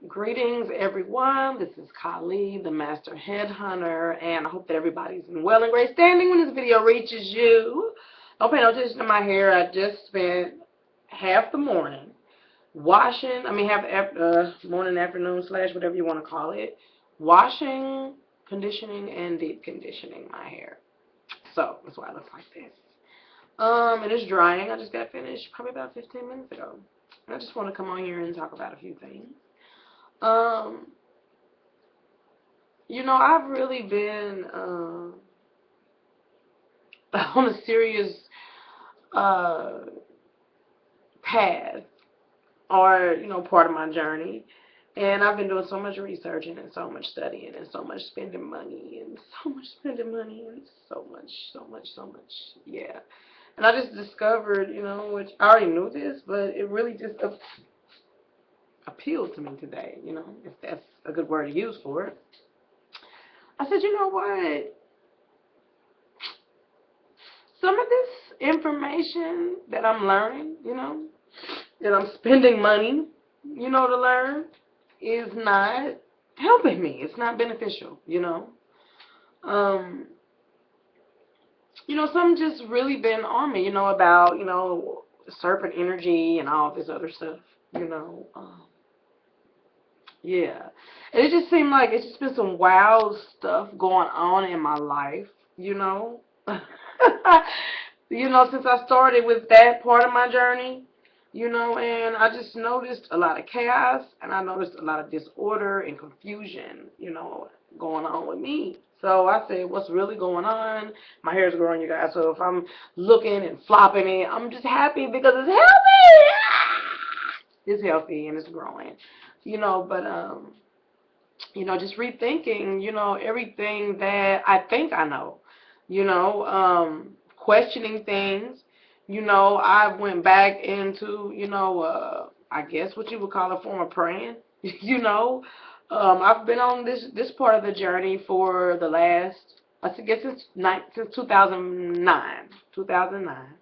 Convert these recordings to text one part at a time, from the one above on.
Greetings, everyone. This is Kali, the Master Headhunter, and I hope that everybody's in well and great standing when this video reaches you. Don't pay no attention to my hair. I just spent half the morning half the morning, afternoon, slash, whatever you want to call it, washing, conditioning, and deep conditioning my hair. So, that's why it looks like this. And it's drying. I just got finished probably about 15 minutes ago. And I just want to come on here and talk about a few things. Um, I've really been on a serious uh, path or, part of my journey. And I've been doing so much researching and so much studying and so much spending money and so much spending money and so much. Yeah. And I just discovered, which I already knew this, but it really just appealed to me today, if that's a good word to use for it. I said, you know what? Some of this information that I'm learning, that I'm spending money, to learn, is not helping me. It's not beneficial, Um, some just really been on me, about, serpent energy and all this other stuff, you know. Yeah. And it just seemed like it's just been some wild stuff going on in my life, you know. Since I started with that part of my journey, and I just noticed a lot of chaos and I noticed a lot of disorder and confusion, going on with me. So I said, what's really going on? My hair's growing, you guys. So if I'm looking and flopping it, I'm just happy because it's healthy. It's healthy and it's growing, but just rethinking, everything that I think I know, questioning things. I went back into, I guess what you would call a form of praying, I've been on this part of the journey for the last, I guess since 2009, 2009.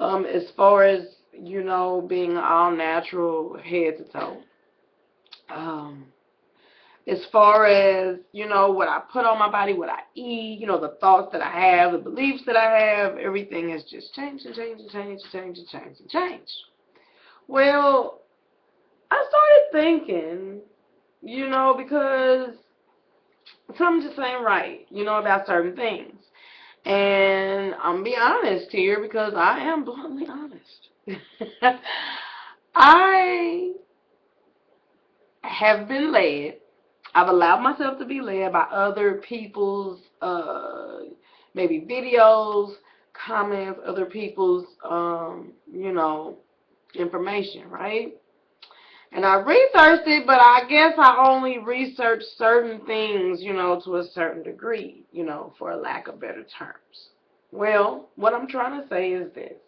As far as, being all natural head to toe. Um, as far as, what I put on my body, what I eat, the thoughts that I have, the beliefs that I have, everything has just changed and changed and changed and changed and changed and changed. Well, I started thinking, because something just ain't right, about certain things. And I'm going to be honest here because I am bluntly honest. I have been led. I've allowed myself to be led by other people's maybe videos, comments, other people's information, right? And I researched it, but I guess I only researched certain things, to a certain degree, for a lack of better terms. Well, what I'm trying to say is this.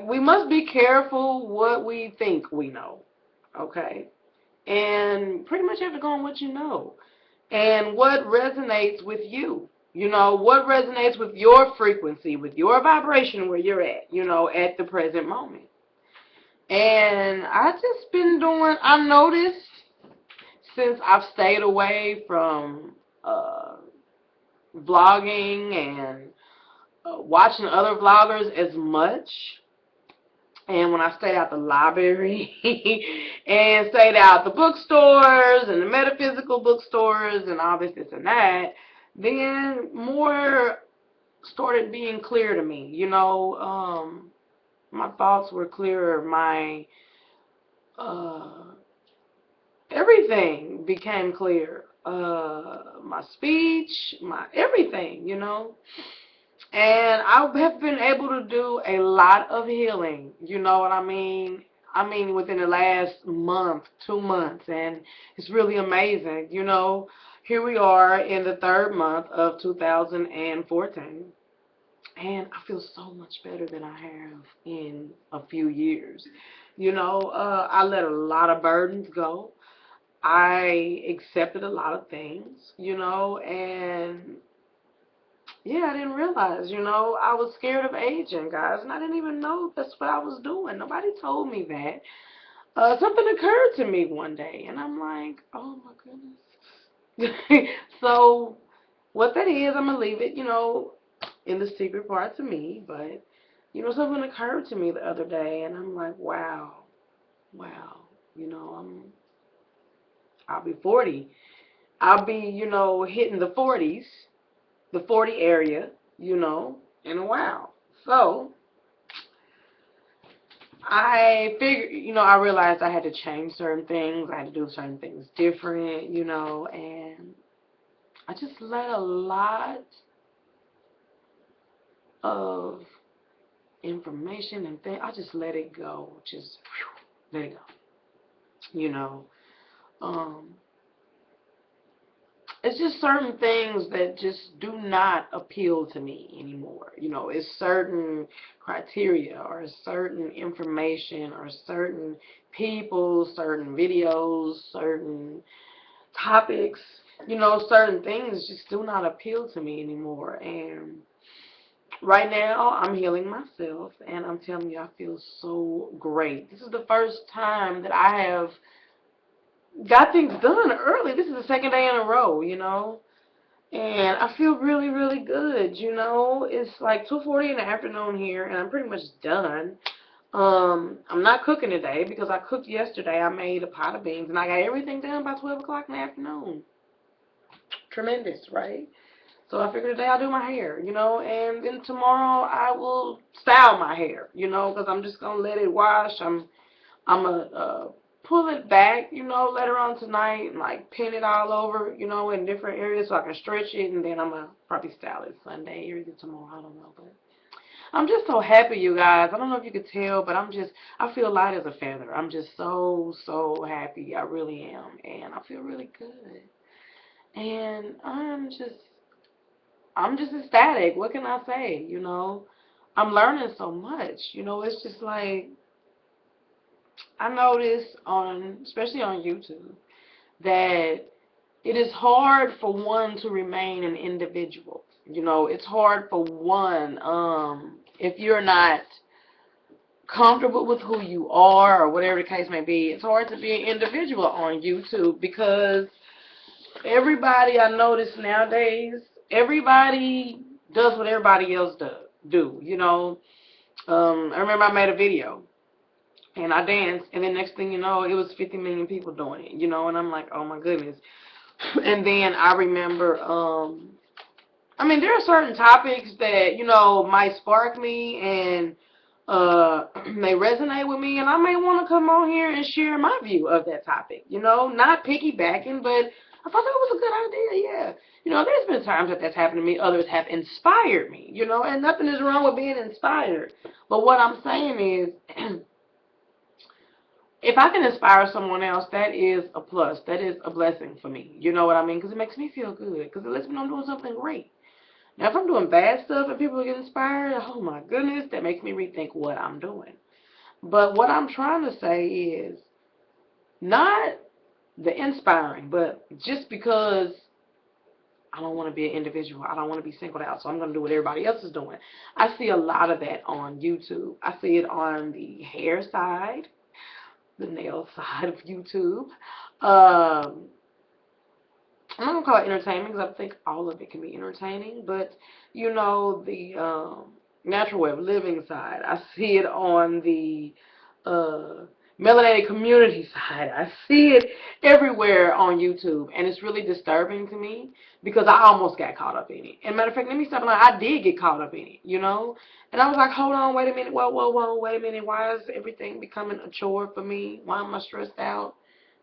We must be careful what we think we know, okay? And pretty much have to go on what you know and what resonates with you. What resonates with your frequency, with your vibration where you're at, at the present moment. And I just been doing, I noticed since I've stayed away from vlogging and watching other vloggers as much, and when I stayed out the library and stayed out the bookstores and the metaphysical bookstores and all this and that, then more started being clear to me. My thoughts were clearer. My uh, everything became clear. My speech, my everything, And I have been able to do a lot of healing, you know what I mean? I mean, within the last month, 2 months, and it's really amazing. Here we are in the third month of 2014, and I feel so much better than I have in a few years. I let a lot of burdens go. I accepted a lot of things, and yeah, I didn't realize, I was scared of aging, guys, and I didn't even know that's what I was doing. Nobody told me that. something occurred to me one day, and I'm like, oh my goodness. So what that is, I'm gonna leave it, in the secret part to me. But something occurred to me the other day, and I'm like, wow, wow. I'll be 40. I'll be, hitting the 40s, the 40 area, in a while. So I figured, I realized I had to change certain things. I had to do certain things different, and I just let a lot of information and things, I just let it go. Just let it go, Um, it's just certain things that just do not appeal to me anymore. It's certain criteria or certain information or certain people, certain videos, certain topics, certain things just do not appeal to me anymore. And right now, I'm healing myself, and I'm telling you, I feel so great. This is the first time that I have got things done early. This is the second day in a row, and I feel really, really good, It's like 2:40 in the afternoon here, and I'm pretty much done. I'm not cooking today because I cooked yesterday. I made a pot of beans, and I got everything done by 12 o'clock in the afternoon. Tremendous, right? So I figured today I'll do my hair, and then tomorrow I will style my hair, because I'm just going to let it wash. I'm going to pull it back, later on tonight, and like pin it all over, in different areas so I can stretch it, and then I'm going to probably style it Sunday or either tomorrow, I don't know, but I'm just so happy, you guys. I don't know if you could tell, but I feel light as a feather. I'm just so, so happy. I really am, and I feel really good. And I'm just ecstatic. What can I say? I'm learning so much. It's just like I notice especially on YouTube, that it is hard for one to remain an individual. It's hard for one, if you're not comfortable with who you are or whatever the case may be. It's hard to be an individual on YouTube because everybody, I notice nowadays, everybody does what everybody else do. I remember I made a video and I danced, and then next thing you know, it was 50 million people doing it, and I'm like, oh my goodness. And then I remember, there are certain topics that, might spark me and may resonate with me, and I may want to come on here and share my view of that topic, not piggybacking, but I thought that was a good idea, yeah. There's been times that that's happened to me, others have inspired me, and nothing is wrong with being inspired. But what I'm saying is, if I can inspire someone else, that is a plus. That is a blessing for me. You know what I mean? Because it makes me feel good. Because it lets me know I'm doing something great. Now, if I'm doing bad stuff and people get inspired, oh my goodness, that makes me rethink what I'm doing. But what I'm trying to say is not the inspiring, but just because I don't want to be an individual, I don't want to be singled out, so I'm going to do what everybody else is doing. I see a lot of that on YouTube. I see it on the hair side, the nail side of YouTube. I'm not going to call it entertainment because I think all of it can be entertaining, but the natural way of living side. I see it on the melanated community side. I see it everywhere on YouTube, and it's really disturbing to me because I almost got caught up in it. And matter of fact, let me stop and I did get caught up in it, And I was like, hold on, wait a minute, whoa, wait a minute. Why is everything becoming a chore for me? Why am I stressed out?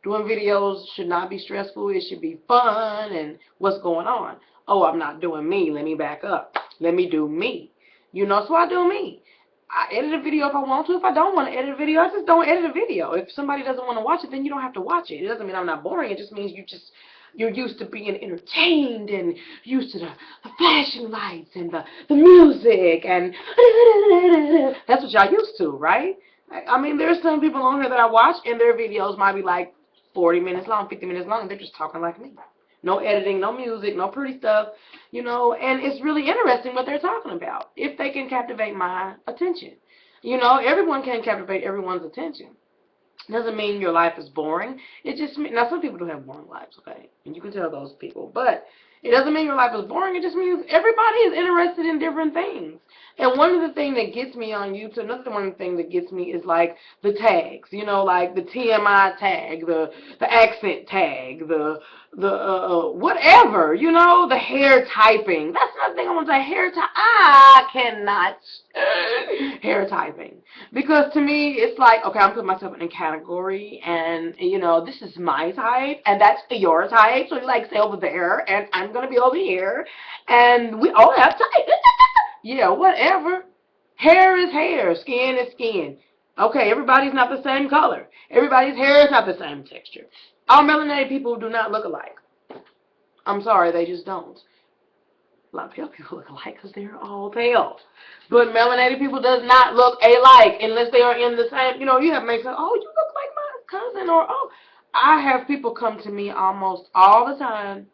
Doing videos should not be stressful. It should be fun. And what's going on? Oh, I'm not doing me. Let me back up. Let me do me. So I do me. I edit a video if I want to. If I don't want to edit a video, I just don't edit a video. If somebody doesn't want to watch it, then you don't have to watch it. It doesn't mean I'm not boring. It just means you're used to being entertained and used to the flashing lights and the music and that's what y'all used to, right? There's some people on here that I watch and their videos might be like 40 minutes long, 50 minutes long, and they're just talking like me. No editing, no music, no pretty stuff, and it's really interesting what they're talking about if they can captivate my attention. Everyone can captivate everyone's attention. Doesn't mean your life is boring. It just now some people do have boring lives, okay, and you can tell those people. But it doesn't mean your life is boring. It just means everybody is interested in different things. And one of the things that gets me on YouTube, another one of the things that gets me is like the tags. You know, like the TMI tag, the accent tag, the whatever. You know, the hair typing. That's another thing I want to say. Hair type. I cannot hair typing. Because to me, it's like, okay, I'm putting myself in a category, and, you know, this is my type, and that's your type, so you like stay over there, and I'm going to be over here, and we all have type. Yeah, whatever. Hair is hair, skin is skin. Okay, everybody's not the same color. Everybody's hair is not the same texture. All melanated people do not look alike. I'm sorry, they just don't. A lot of pale people look alike because they're all pale. But melanated people does not look alike unless they are in the same, you know, you have make say, oh, you look like my cousin, or, oh. I have people come to me almost all the time.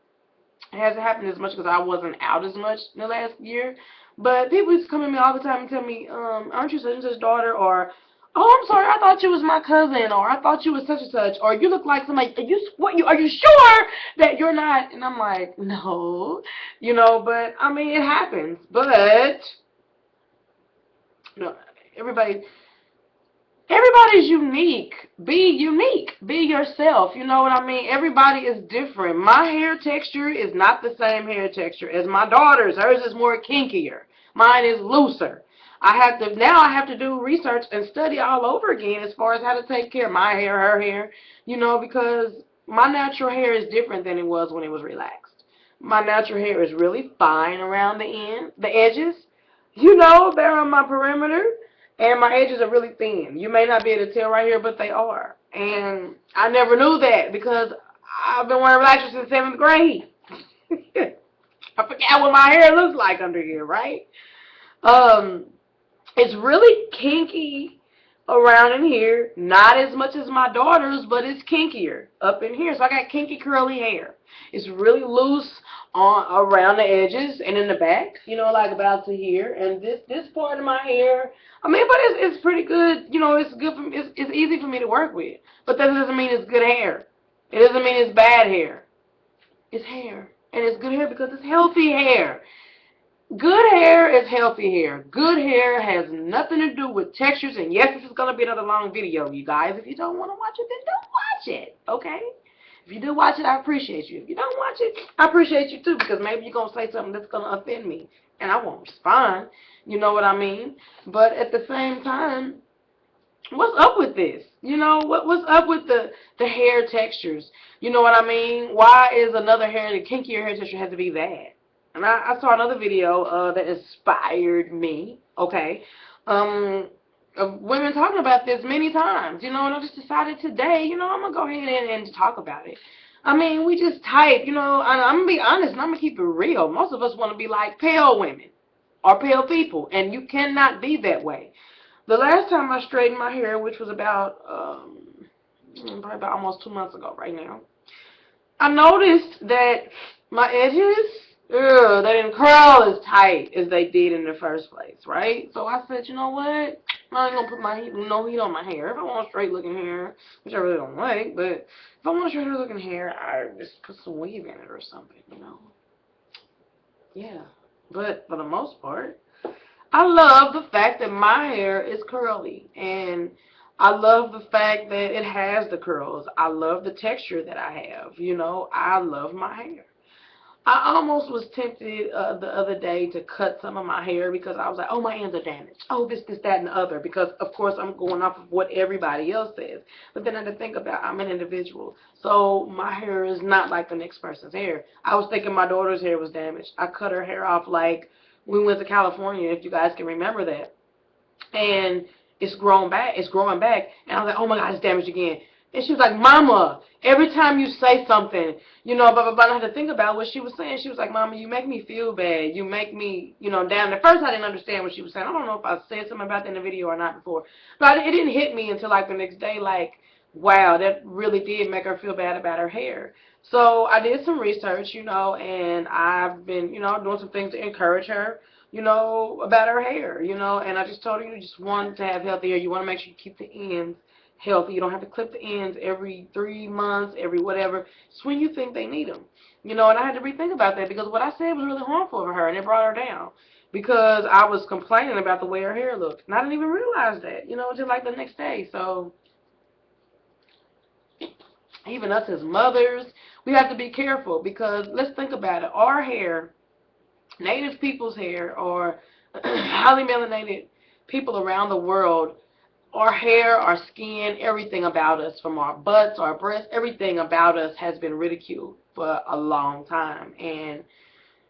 It hasn't happened as much because I wasn't out as much in the last year. But people used to come to me all the time and tell me, aren't you such and such daughter? Or, oh, I'm sorry, I thought you was my cousin. Or I thought you was such and such. Or you look like somebody. Are you sure that you're not? And I'm like, no. You know, but, I mean, it happens. But, you know, everybody's unique. Be unique. Be yourself. You know what I mean? Everybody is different. My hair texture is not the same hair texture as my daughter's. Hers is more kinkier. Mine is looser. Now I have to do research and study all over again as far as how to take care of my hair, her hair, you know, because my natural hair is different than it was when it was relaxed. My natural hair is really fine around the edges. You know, they're on my perimeter. And my edges are really thin. You may not be able to tell right here, but they are. And I never knew that because I've been wearing relaxers since 7th grade. I forgot what my hair looks like under here, right? Um, it's really kinky around in here. Not as much as my daughter's, but it's kinkier up in here. So I got kinky curly hair. It's really loose on around the edges and in the back, you know, like about to here. And this part of my hair, I mean, but it's pretty good. You know, it's good for me. It's easy for me to work with. But that doesn't mean it's good hair. It doesn't mean it's bad hair. It's hair. And it's good hair because it's healthy hair. Good hair is healthy hair. Good hair has nothing to do with textures. And yes, this is going to be another long video, you guys. If you don't want to watch it, then don't watch it. Okay? If you do watch it, I appreciate you. If you don't watch it, I appreciate you too, because maybe you're going to say something that's going to offend me. And I won't respond. You know what I mean? But at the same time, what's up with this? You know, what's up with the hair textures? You know what I mean? Why is the kinkier hair texture has to be that? And I saw another video that inspired me, okay, of women talking about this many times, you know, and I just decided today, you know, I'm going to go ahead and talk about it. I mean, we just type, you know, and I'm going to be honest, and I'm going to keep it real. Most of us want to be like pale women or pale people, and you cannot be that way. The last time I straightened my hair, which was about, probably about almost 2 months ago right now, I noticed that my edges, they didn't curl as tight as they did in the first place, right? So I said, you know what? I ain't gonna put no heat on my hair. If I want straight looking hair, which I really don't like, but if I want straight looking hair, I just put some weave in it or something, you know? Yeah. But for the most part, I love the fact that my hair is curly, and I love the fact that it has the curls. I love the texture that I have, you know? I love my hair. I almost was tempted the other day to cut some of my hair because I was like, oh, my ends are damaged. Oh, this, that, and the other. Because, of course, I'm going off of what everybody else says. But then I had to think about I'm an individual. So my hair is not like the next person's hair. I was thinking my daughter's hair was damaged. I cut her hair off like we went to California, if you guys can remember that. And it's growing back. And I was like, oh, my God, it's damaged again. And she was like, Mama, every time you say something, you know, blah, blah, blah. And I had to think about what she was saying. She was like, Mama, you make me feel bad. You make me, you know, down. At first, I didn't understand what she was saying. I don't know if I said something about that in the video or not before. But it didn't hit me until, like, the next day, like, wow, that really did make her feel bad about her hair. So I did some research, you know, and I've been, you know, doing some things to encourage her, you know, about her hair, you know. And I just told her you just want to have healthy hair. You want to make sure you keep the ends healthy. You don't have to clip the ends every 3 months, every whatever. It's when you think they need them. You know, and I had to rethink about that because what I said was really harmful for her, and it brought her down. Because I was complaining about the way her hair looked. And I didn't even realize that, you know, until like the next day. So, even us as mothers, we have to be careful because let's think about it. Our hair, native people's hair, or highly melanated people around the world, our hair, our skin, everything about us, from our butts, our breasts, everything about us has been ridiculed for a long time. And,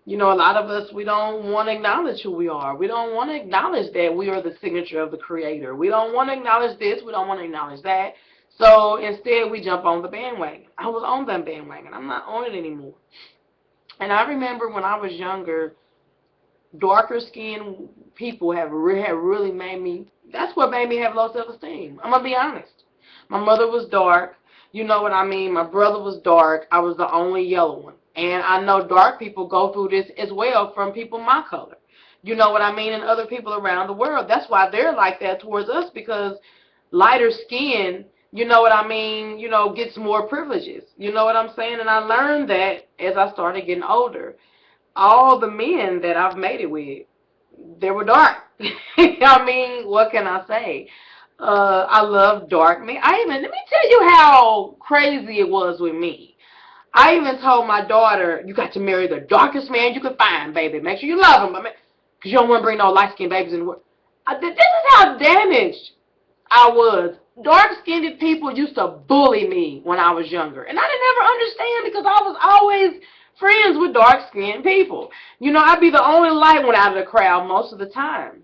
you know, a lot of us, we don't want to acknowledge who we are. We don't want to acknowledge that we are the signature of the Creator. We don't want to acknowledge this. We don't want to acknowledge that. So instead, we jump on the bandwagon. I was on that bandwagon. I'm not on it anymore. And I remember when I was younger, darker skinned people have really made me, that's what made me have low self-esteem. I'm going to be honest. My mother was dark. You know what I mean? My brother was dark. I was the only yellow one. And I know dark people go through this as well from people my color. You know what I mean? And other people around the world. That's why they're like that towards us, because lighter skin, you know what I mean, you know, gets more privileges. You know what I'm saying? And I learned that as I started getting older. All the men that I've made it with, they were dark. I mean, what can I say? I love dark men. Let me tell you how crazy it was with me. I even told my daughter, you got to marry the darkest man you can find, baby. Make sure you love him, because you don't want to bring no light-skinned babies in the world. This is how damaged I was. Dark-skinned people used to bully me when I was younger. And I didn't ever understand because I was always friends with dark-skinned people. You know, I'd be the only light one out of the crowd most of the time.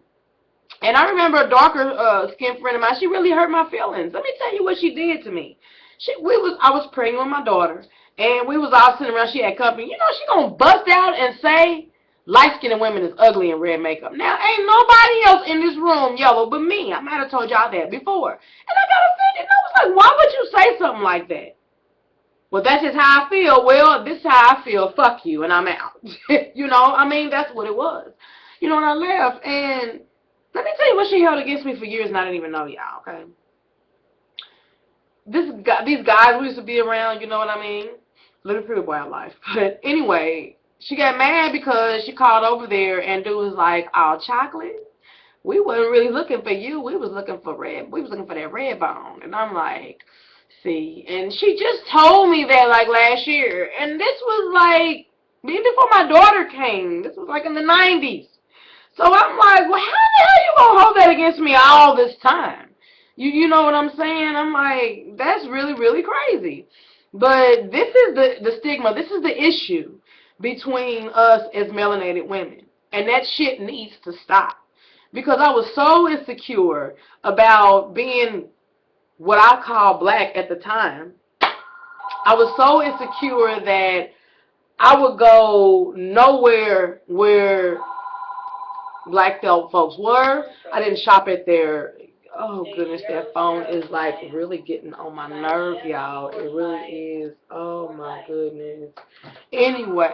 And I remember a darker skinned friend of mine, she really hurt my feelings. Let me tell you what she did to me. I was pregnant with my daughter, and we was all sitting around, she had company. You know, she gonna bust out and say, light-skinned women is ugly in red makeup. Now, ain't nobody else in this room yellow but me. I might have told y'all that before. And I got offended. I was like, why would you say something like that? Well, that's just how I feel. Well, this is how I feel. Fuck you, and I'm out. You know, I mean, that's what it was. You know, and I left, and let me tell you what she held against me for years, and I didn't even know y'all, okay? These guys we used to be around, you know what I mean? Living pretty wild life. But anyway, she got mad because she called over there, and dude was like, "Oh, chocolate? We wasn't really looking for you. We was looking for that red bone." And I'm like, see, and she just told me that like last year, and this was like even before my daughter came. This was like in the 90s. So I'm like, well, how the hell you gonna hold that against me all this time? You know what I'm saying? I'm like, that's really, really crazy. But this is the stigma. This is the issue between us as melanated women. And that shit needs to stop. Because I was so insecure about being what I call black at the time. I was so insecure that I would go nowhere where black folks were. I didn't shop at their, oh goodness, that phone is like really getting on my nerve, y'all. It really is. Oh my goodness. Anyway,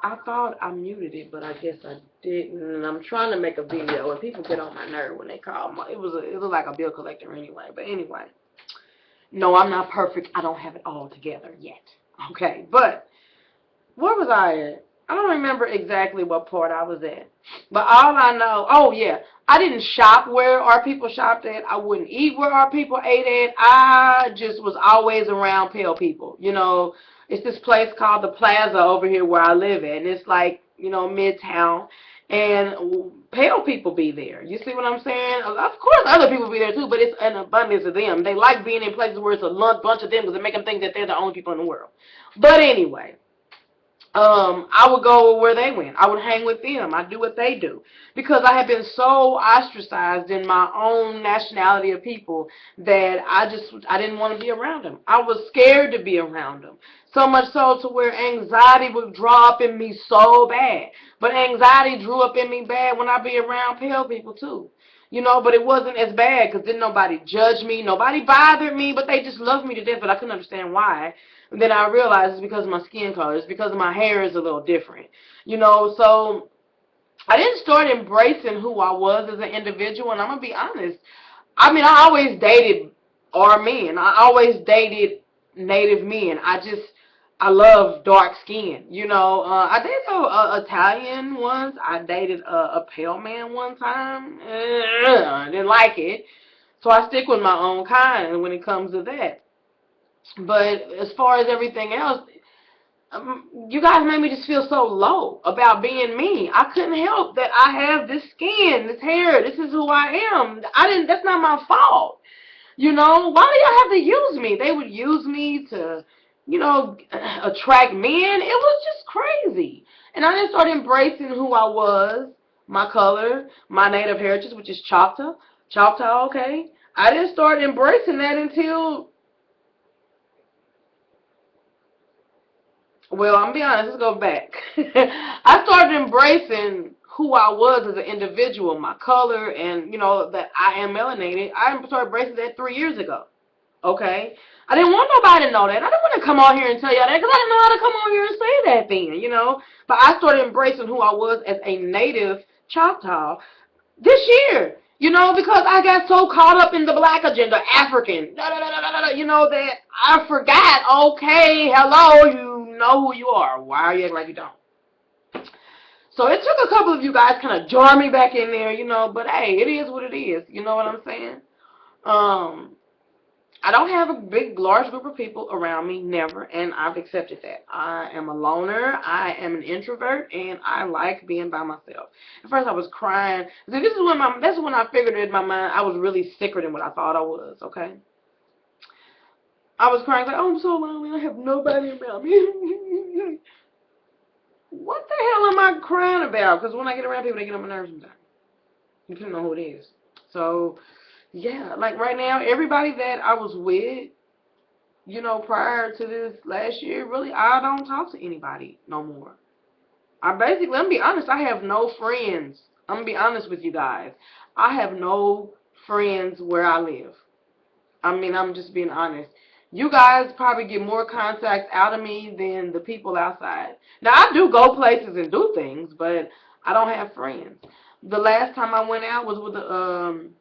I thought I muted it, but I guess I didn't. And I'm trying to make a video, and people get on my nerve when they call. It looked like a bill collector anyway. But anyway, no, I'm not perfect. I don't have it all together yet. Okay, but where was I at? I don't remember exactly what part I was at. But all I know, oh yeah, I didn't shop where our people shopped at. I wouldn't eat where our people ate at. I just was always around pale people. You know, it's this place called the Plaza over here where I live at. And it's like, you know, Midtown. And pale people be there. You see what I'm saying? Of course other people be there too, but it's an abundance of them. They like being in places where it's a bunch of them because it make them think that they're the only people in the world. But anyway. I would go where they went. I would hang with them. I'd do what they do. Because I had been so ostracized in my own nationality of people that I didn't want to be around them. I was scared to be around them. So much so to where anxiety would draw up in me so bad. But anxiety drew up in me bad when I be around pale people too. You know, but it wasn't as bad because didn't nobody judge me. Nobody bothered me, but they just loved me to death, but I couldn't understand why. And then I realized it's because of my skin color. It's because my hair is a little different. You know, so I didn't start embracing who I was as an individual, and I'm going to be honest. I mean, I always dated or men. I always dated native men. I love dark skin. You know, I dated a Italian once. I dated a pale man one time. I didn't like it. So I stick with my own kind when it comes to that. But as far as everything else, you guys made me just feel so low about being me. I couldn't help that I have this skin, this hair. This is who I am. I didn't. That's not my fault. You know, why do y'all have to use me? They would use me to, attract men. It was just crazy. And I just started embracing who I was, my color, my native heritage, which is Choctaw. Choctaw, okay? I didn't start embracing that until, well, I'm gonna be honest, let's go back. I started embracing who I was as an individual, my color, and, that I am melanated. I started embracing that 3 years ago. Okay? I didn't want nobody to know that. I didn't want to come on here and tell y'all that because I didn't know how to come on here and say that then. But I started embracing who I was as a native Choctaw this year. Because I got so caught up in the black agenda, African, that I forgot, okay, hello, you know who you are. Why are you acting like you don't? So it took a couple of you guys kind of jar me back in there, but hey, it is what it is. You know what I'm saying? I don't have a large group of people around me, never, and I've accepted that. I am a loner, I am an introvert, and I like being by myself. At first I was crying. See, that's when I figured in my mind I was really sicker than what I thought I was, okay? I was crying like, oh, I'm so lonely, I have nobody around me. What the hell am I crying about? Because when I get around people, they get on my nerves sometimes. You don't know who it is. So, yeah, like right now, everybody that I was with, prior to this last year, really, I don't talk to anybody no more. I'm gonna be honest, I have no friends. I'm gonna be honest with you guys. I have no friends where I live. I mean, I'm just being honest. You guys probably get more contacts out of me than the people outside. Now, I do go places and do things, but I don't have friends. The last time I went out was with an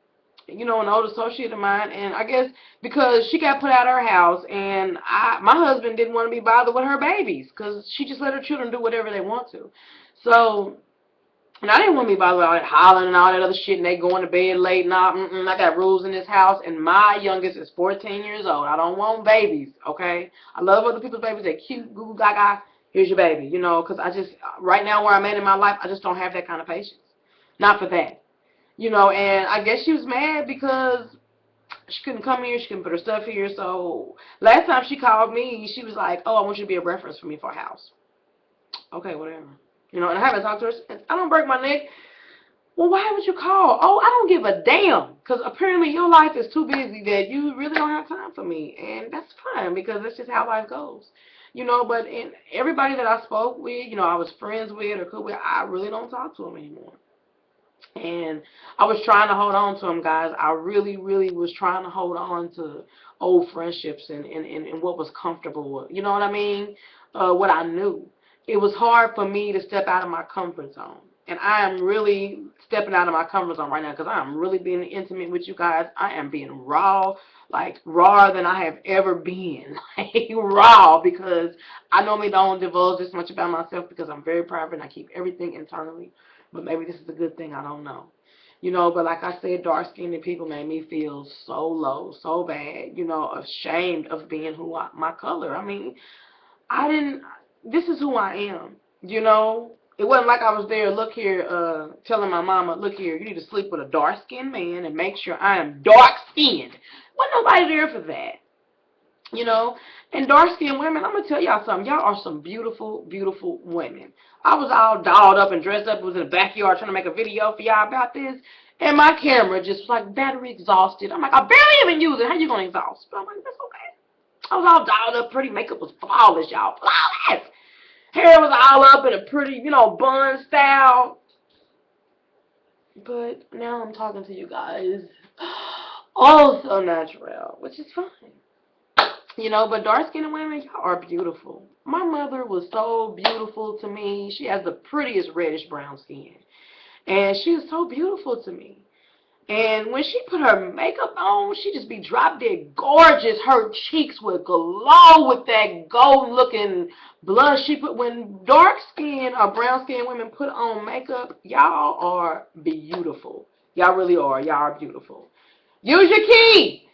old associate of mine, and I guess because she got put out of her house, and my husband didn't want to be bothered with her babies, because she just let her children do whatever they want to. So, and I didn't want to be bothered with all that hollering and all that other shit, and they going to bed late and all. I got rules in this house, and my youngest is 14 years old. I don't want babies, okay? I love other people's babies. They're cute, goo goo gaga. Here's your baby, because right now where I'm at in my life, I just don't have that kind of patience. Not for that. And I guess she was mad because she couldn't come here, she couldn't put her stuff here. So last time she called me, she was like, oh, I want you to be a reference for me for a house. Okay, whatever. And I haven't talked to her since. I don't break my neck. Well, why would you call? Oh, I don't give a damn. Because apparently your life is too busy that you really don't have time for me. And that's fine, because that's just how life goes. But in everybody that I spoke with, I was friends with or cool with, I really don't talk to them anymore. And I was trying to hold on to them, guys. I really, really was trying to hold on to old friendships and what was comfortable. You know what I mean? What I knew. It was hard for me to step out of my comfort zone. And I am really stepping out of my comfort zone right now because I am really being intimate with you guys. I am being raw, like rawer than I have ever been. Like raw, because I normally don't divulge this much about myself because I'm very private and I keep everything internally. But maybe this is a good thing, I don't know. But like I said, dark-skinned people made me feel so low, so bad, ashamed of being my color. I mean, this is who I am. It wasn't like I was there, look here, telling my mama, look here, you need to sleep with a dark-skinned man and make sure I am dark-skinned. Wasn't nobody there for that. And dark-skinned women, I'm going to tell y'all something. Y'all are some beautiful, beautiful women. I was all dolled up and dressed up, was in the backyard trying to make a video for y'all about this, and my camera just was like battery exhausted. I'm like, I barely even use it. How you going to exhaust? But I'm like, that's okay. I was all dolled up, pretty makeup was flawless, y'all. Flawless. Hair was all up in a pretty, bun style. But now I'm talking to you guys all so natural, which is fine. But dark-skinned women, y'all are beautiful. My mother was so beautiful to me. She has the prettiest reddish-brown skin. And she was so beautiful to me. And when she put her makeup on, she just be drop dead gorgeous. Her cheeks would glow with that gold looking blush she put. When dark skin or brown skin women put on makeup, y'all are beautiful. Y'all really are. Y'all are beautiful. Use your key.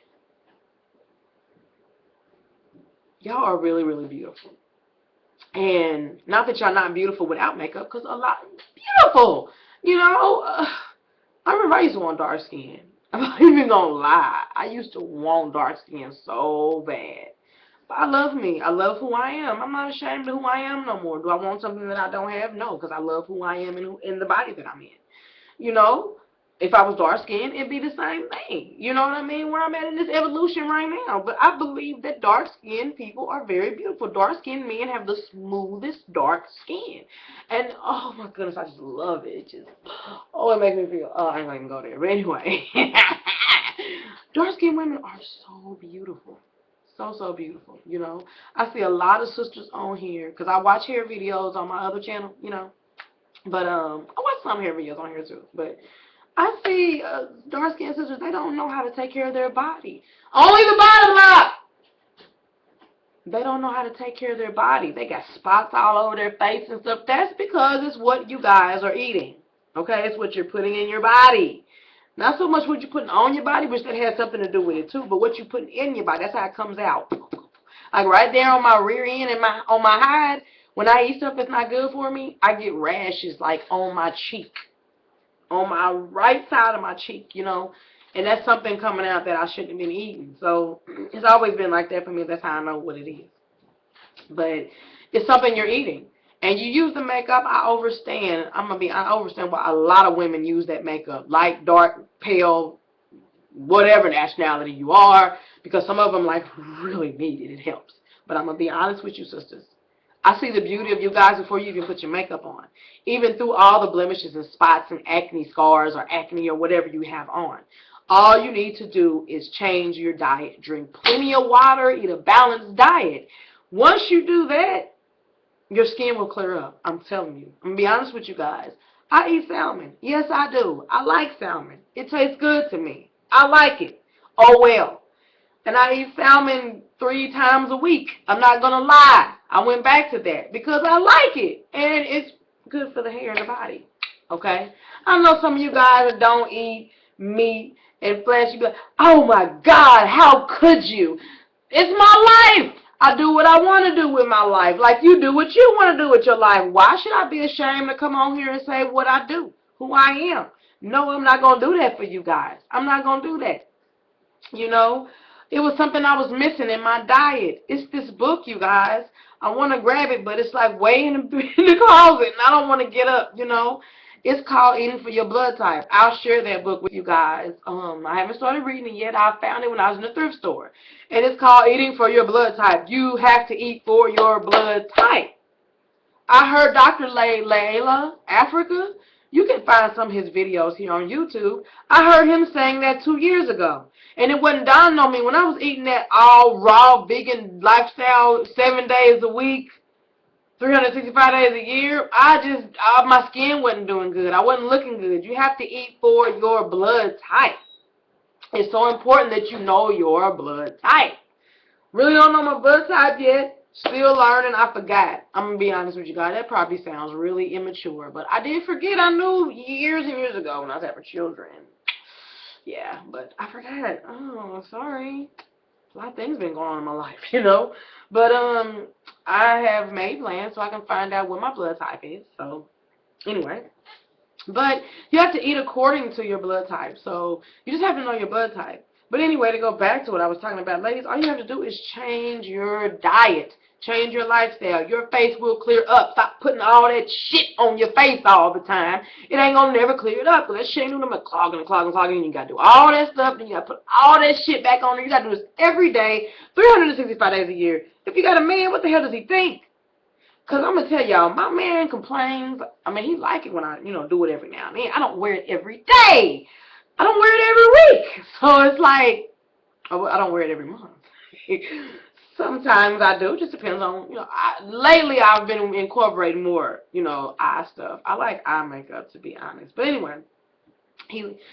Y'all are really, really beautiful. And not that y'all not beautiful without makeup, because a lot beautiful. You know, I remember I used to want dark skin. I'm not even gonna lie. I used to want dark skin so bad. But I love me. I love who I am. I'm not ashamed of who I am no more. Do I want something that I don't have? No, because I love who I am in the body that I'm in. You know, if I was dark skinned, it'd be the same thing. You know what I mean? Where I'm at in this evolution right now. But I believe that dark skinned people are very beautiful. Dark skinned men have the smoothest dark skin. And oh my goodness, I just love it. It just, oh, it makes me feel, oh, I ain't gonna even go there. But anyway, dark skinned women are so beautiful. So, so beautiful, you know. I see a lot of sisters on here, because I watch hair videos on my other channel, you know. But I watch some hair videos on here too. But I see dark skinned sisters, they don't know how to take care of their body. Only the bottom up. They don't know how to take care of their body. They got spots all over their face and stuff. That's because it's what you guys are eating. Okay, it's what you're putting in your body. Not so much what you're putting on your body, which that has something to do with it too, but what you're putting in your body, that's how it comes out. Like right there on my rear end and on my hide, when I eat stuff that's not good for me, I get rashes like on my cheek, on my right side of my cheek, you know, and that's something coming out that I shouldn't have been eating. So it's always been like that for me. That's how I know what it is. But it's something you're eating. And you use the makeup, I understand. I understand why a lot of women use that makeup, light, dark, pale, whatever nationality you are, because some of them like really need it. It helps. But I'm gonna be honest with you, sisters. I see the beauty of you guys before you even put your makeup on. Even through all the blemishes and spots and acne scars or acne or whatever you have on. All you need to do is change your diet. Drink plenty of water, eat a balanced diet. Once you do that, your skin will clear up. I'm telling you. I'm going to be honest with you guys. I eat salmon. Yes, I do. I like salmon. It tastes good to me. I like it. Oh, well. And I eat salmon 3 times a week. I'm not going to lie. I went back to that because I like it. And it's good for the hair and the body. Okay? I know some of you guys that don't eat meat and flesh. You be like, oh my God, how could you? It's my life. I do what I want to do with my life. Like you do what you want to do with your life. Why should I be ashamed to come on here and say what I do, who I am? No, I'm not going to do that for you guys. I'm not going to do that. You know, it was something I was missing in my diet. It's this book, you guys. I want to grab it, but it's like way in the closet, and I don't want to get up, you know. It's called Eating for Your Blood Type. I'll share that book with you guys. I haven't started reading it yet. I found it when I was in the thrift store. And it's called Eating for Your Blood Type. You have to eat for your blood type. I heard Dr. Layla Africa. You can find some of his videos here on YouTube. I heard him saying that 2 years ago. And it wasn't dawning on me when I was eating that all raw vegan lifestyle 7 days a week, 365 days a year. My skin wasn't doing good. I wasn't looking good. You have to eat for your blood type. It's so important that you know your blood type. Really don't know my blood type yet. Still learning. I forgot. I'm going to be honest with you guys. That probably sounds really immature. But I did forget. I knew years and years ago when I was having children. Yeah, but I forgot. Oh, sorry. A lot of things been going on in my life, you know. But I have made plans so I can find out what my blood type is. So, anyway. But you have to eat according to your blood type. So, you just have to know your blood type. But anyway, to go back to what I was talking about, ladies, all you have to do is change your diet. Change your lifestyle. Your face will clear up. Stop putting all that shit on your face all the time. It ain't going to never clear it up. Because that shit ain't going to clogging and clogging and clogging. And you got to do all that stuff. Then you got to put all that shit back on there. You got to do this every day, 365 days a year. If you got a man, what the hell does he think? Because I'm going to tell y'all, my man complains. I mean, he like it when I, do it every now and then. I don't wear it every day. I don't wear it every week. So it's like, I don't wear it every month. Sometimes I do. It just depends on, lately I've been incorporating more, eye stuff. I like eye makeup, to be honest. But anyway,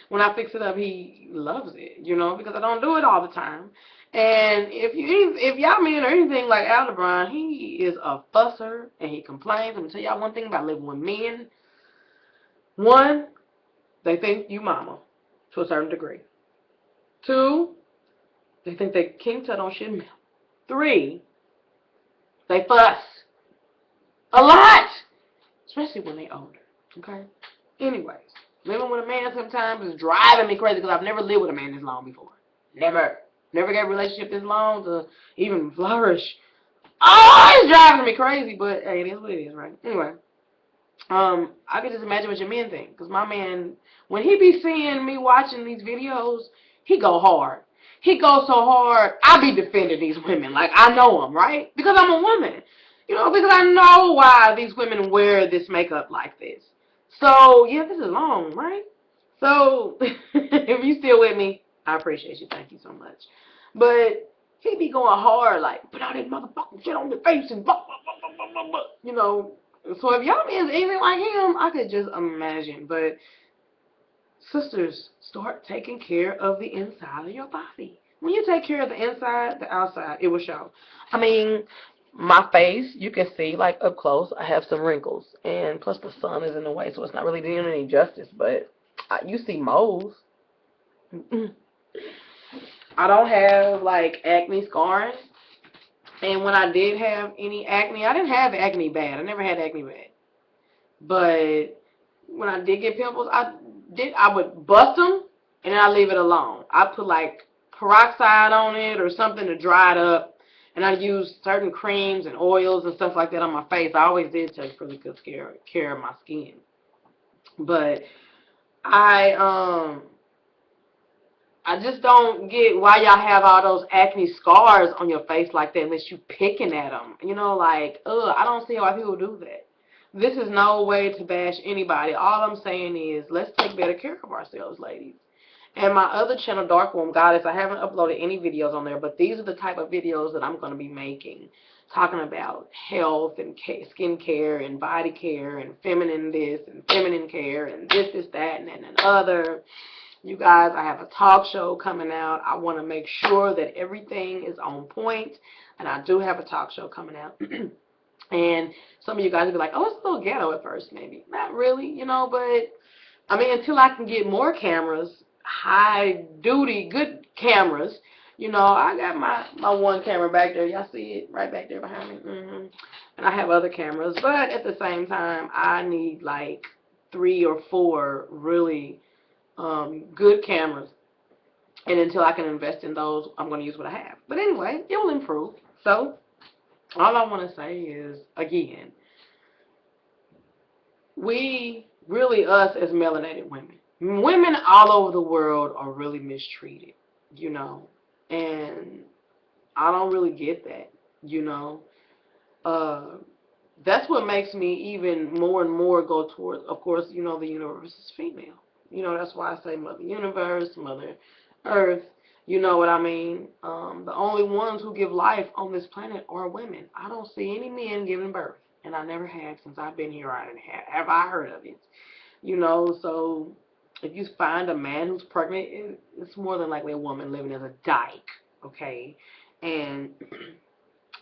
When I fix it up, he loves it, you know, because I don't do it all the time. And if y'all men are anything like Aldebaran, he is a fusser and he complains. I'm gonna tell y'all one thing about living with men. One, they think you mama to a certain degree. Two, they think they king tut on shit milk. Three, they fuss a lot, especially when they older. Okay. Anyways, living with a man sometimes is driving me crazy because I've never lived with a man this long before. Never. Never got a relationship this long to even flourish. Oh, it's driving me crazy, but hey, it is what it is, right? Anyway, I can just imagine what your men think. Because my man, when he be seeing me watching these videos, he go hard. He goes so hard, I be defending these women. Like, I know them, right? Because I'm a woman. You know, because I know why these women wear this makeup like this. So, yeah, this is long, right? So, if you still with me, I appreciate you. Thank you so much. But he be going hard, like, put all that motherfucking shit on your face and blah, blah, blah, blah, blah, blah. You know, so if y'all is anything like him, I could just imagine. But sisters, start taking care of the inside of your body. When you take care of the inside, the outside, it will show. I mean, my face, you can see, like, up close, I have some wrinkles. And plus the sun is in the way, so it's not really doing any justice. But you see moles. I don't have, like, acne scarring. And when I did have any acne, I didn't have acne bad. I never had acne bad. But when I did get pimples, I would bust them and then I leave it alone. I put like peroxide on it or something to dry it up, and I use certain creams and oils and stuff like that on my face. I always did take really good care of my skin. But I I just don't get why y'all have all those acne scars on your face like that unless you picking at them. You know, like, I don't see why people do that. This is no way to bash anybody. All I'm saying is let's take better care of ourselves, ladies. And my other channel, Dark Womb Goddess, I haven't uploaded any videos on there, but these are the type of videos that I'm going to be making, talking about health and skin care and body care and feminine this and feminine care and this, that, and then other. You guys, I have a talk show coming out. I want to make sure that everything is on point, and I do have a talk show coming out. And some of you guys will be like, oh, it's a little ghetto at first, maybe. Not really, you know, but, I mean, until I can get more cameras, high-duty, good cameras, you know, I got my one camera back there. Y'all see it right back there behind me? And I have other cameras, but at the same time, I need, like, 3 or 4 really good cameras. And until I can invest in those, I'm going to use what I have. But anyway, it will improve. So, all I want to say is, again, we, really us as melanated women all over the world are really mistreated, you know. And I don't really get that, you know. That's what makes me even more and more go towards, of course, you know, the universe is female. You know, that's why I say Mother Universe, Mother Earth. You know what I mean? The only ones who give life on this planet are women. I don't see any men giving birth, and I never have since I've been here. Have I heard of it? You know, so if you find a man who's pregnant, it's more than likely a woman living as a dyke, okay? And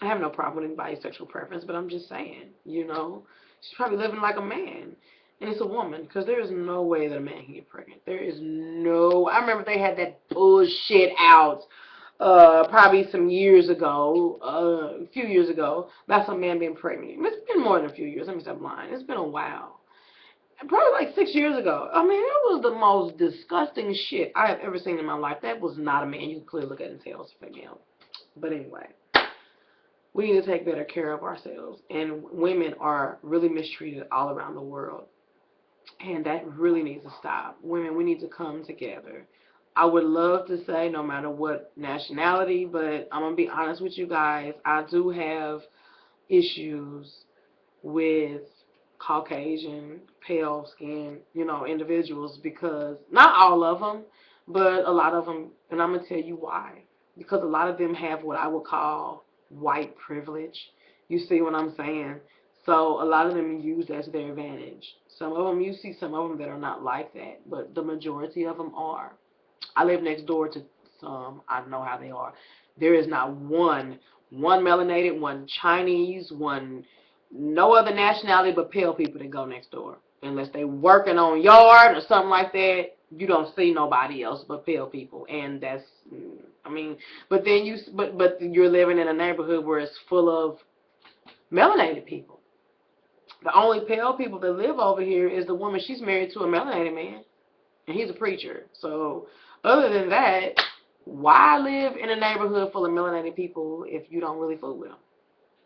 I have no problem with anybody's sexual preference, but I'm just saying, you know, she's probably living like a man. And it's a woman, because there is no way that a man can get pregnant. There is no, I remember they had that bullshit out probably some years ago, a few years ago, about some man being pregnant. It's been more than a few years, let me stop lying. It's been a while. Probably like 6 years ago. I mean, it was the most disgusting shit I have ever seen in my life. That was not a man. You can clearly look at it and tell it's a female. But anyway, we need to take better care of ourselves. And women are really mistreated all around the world. And that really needs to stop. Women, we need to come together. I would love to say no matter what nationality, but I'm going to be honest with you guys. I do have issues with Caucasian, pale skin, you know, individuals, because not all of them, but a lot of them, and I'm going to tell you why. Because a lot of them have what I would call white privilege. You see what I'm saying? So a lot of them use that to their advantage. Some of them, you see some of them that are not like that, but the majority of them are. I live next door to some. I know how they are. There is not one melanated, one Chinese, one no other nationality but pale people that go next door. Unless they working on yard or something like that, you don't see nobody else but pale people. And that's, I mean, but then but you're living in a neighborhood where it's full of melanated people. The only pale people that live over here is the woman. She's married to a melanated man, and he's a preacher. So other than that, why live in a neighborhood full of melanated people if you don't really fool with them?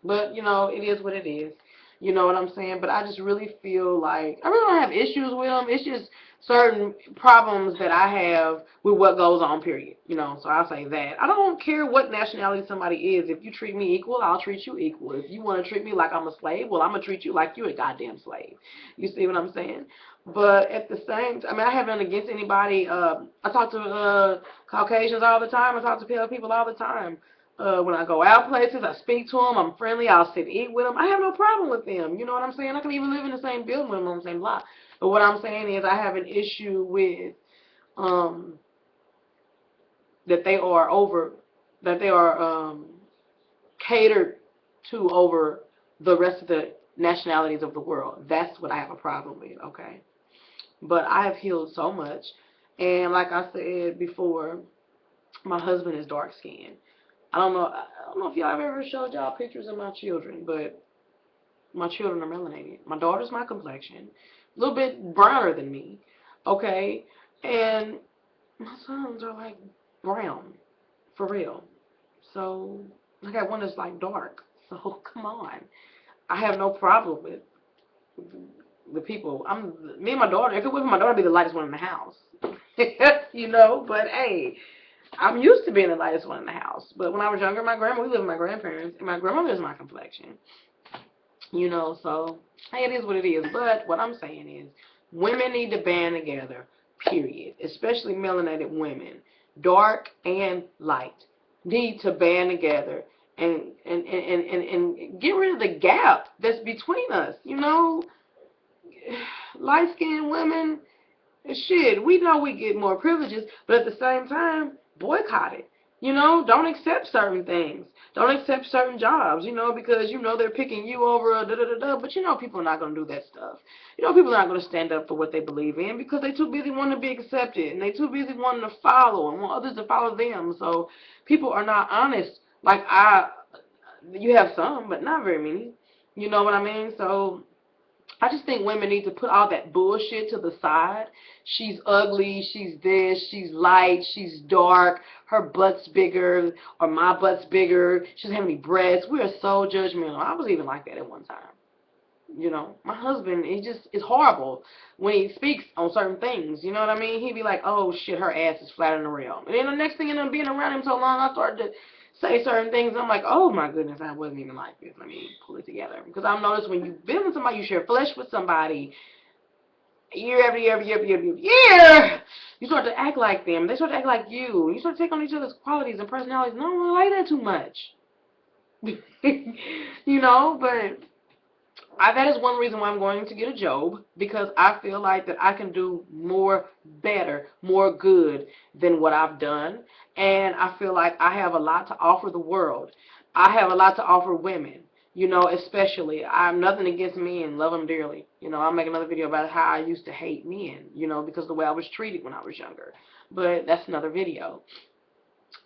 But, you know, it is what it is. You know what I'm saying? But I just really feel like, I really don't have issues with them. It's just certain problems that I have with what goes on, period. You know, so I'll say that. I don't care what nationality somebody is. If you treat me equal, I'll treat you equal. If you want to treat me like I'm a slave, well, I'm going to treat you like you're a goddamn slave. You see what I'm saying? But at the same time, I mean, I have nothing against anybody. I talk to Caucasians all the time. I talk to pale people all the time. When I go out places, I speak to them. I'm friendly. I'll sit and eat with them. I have no problem with them. You know what I'm saying? I can even live in the same building with them on the same block. But what I'm saying is I have an issue with that they are catered to over the rest of the nationalities of the world. That's what I have a problem with, okay? But I have healed so much. And like I said before, my husband is dark skinned. I don't know if y'all have ever showed y'all pictures of my children, but my children are melanated. My daughter's my complexion, a little bit browner than me, okay? And my sons are like brown, for real. So I got one that's like dark. So come on. I have no problem with the people. Me and my daughter, if it wasn't my daughter, I'd be the lightest one in the house. You know, but hey, I'm used to being the lightest one in the house. But when I was younger, we lived with my grandparents, and my grandmother is my complexion. You know, so hey, it is what it is. But what I'm saying is, women need to band together, period. Especially melanated women, dark and light, need to band together and get rid of the gap that's between us. You know, light skinned women, shit, we know we get more privileges, but at the same time, boycott it. You know, don't accept certain things. Don't accept certain jobs, you know, because you know they're picking you over da-da-da-da, but you know people are not going to do that stuff. You know people are not going to stand up for what they believe in because they're too busy wanting to be accepted and they're too busy wanting to follow and want others to follow them. So people are not honest. Like you have some, but not very many. You know what I mean? So I just think women need to put all that bullshit to the side. She's ugly, she's this, she's light, she's dark, her butt's bigger, or my butt's bigger, she doesn't have any breasts. We are so judgmental. I was even like that at one time. You know, my husband, it's horrible when he speaks on certain things. You know what I mean? He'd be like, oh shit, her ass is flat in the rail. And then the next thing, being around him so long, I started to say certain things. I'm like, oh my goodness, I wasn't even like this. Let me pull it together. Because I've noticed when you've been with somebody, you share flesh with somebody, year after year after year after year after year, you start to act like them. They start to act like you. You start to take on each other's qualities and personalities. And I don't really like that too much. You know, but that is one reason why I'm going to get a Job, because I feel like that I can do more better, more good than what I've done. And I feel like I have a lot to offer the world. I have a lot to offer women, you know, especially. I'm nothing against men, love them dearly. You know, I'll make another video about how I used to hate men, you know, because of the way I was treated when I was younger. But that's another video.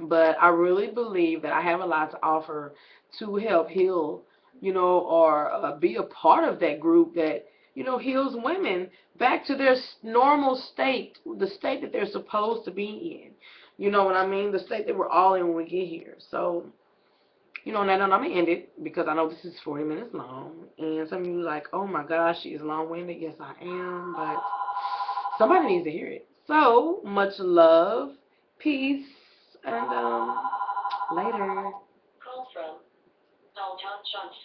But I really believe that I have a lot to offer to help heal, you know, or be a part of that group that, you know, heals women back to their normal state, the state that they're supposed to be in. You know what I mean? The state that we're all in when we get here. So, you know, now I'm going to end it because I know this is 40 minutes long. And some of you are like, oh my gosh, she is long-winded. Yes, I am. But somebody needs to hear it. So, much love, peace, and later. Call from Paul John Johnson.